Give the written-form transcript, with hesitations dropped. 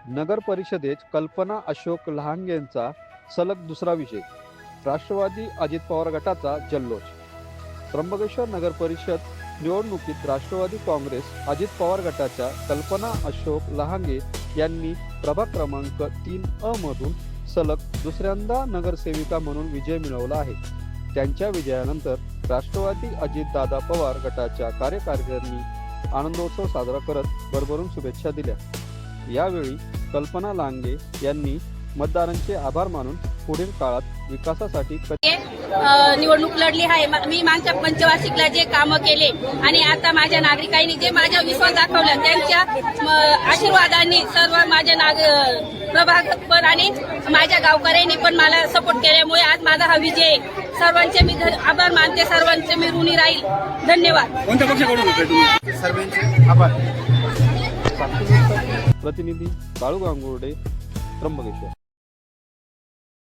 नगर परिषदेत कल्पना अशोक लहांगेंचा सलग दुसरा विजय. राष्ट्रवादी अजित पवार गटाचा जल्लोष. त्र्यंबकेश्वर नगर परिषद निवडणुकीत राष्ट्रवादी काँग्रेस अजित पवार गटाच्या कल्पना अशोक लहांगे यांनी प्रभाग क्रमांक 3 मधून सलग दुसऱ्यांदा नगरसेविका म्हणून विजय मिळवला आहे. त्यांच्या विजयानंतर राष्ट्रवादी अजितदादा पवार गटाच्या कार्यकर्त्यांनी आनंदोत्सव साजरा करत भरभरून शुभेच्छा दिल्या. यावेळी कल्पना लांगे यांनी मतदारांचे आभार मानून पुढील काळात विकासासाठी निवडणूक लढली आहे. मी मागच्या पंचवार्षिकला जे कामं केले आणि आता माझ्या नागरिकांनी जे माझ्या विश्वास दाखवला त्यांच्या आशीर्वादाने सर्व माझ्या प्रभागपर आणि माझ्या गावकऱ्यांनी पण मला सपोर्ट केल्यामुळे आज माझा हा विजय. सर्वांचे मी आभार मानते, सर्वांचे मी ऋणी राहील. धन्यवाद. कोणत्या पक्षाकडून होते तुम्ही? सर्वांचे आभार. प्रतिनिधी बाळू गांगुर्डे, त्र्यंबकेश्वर.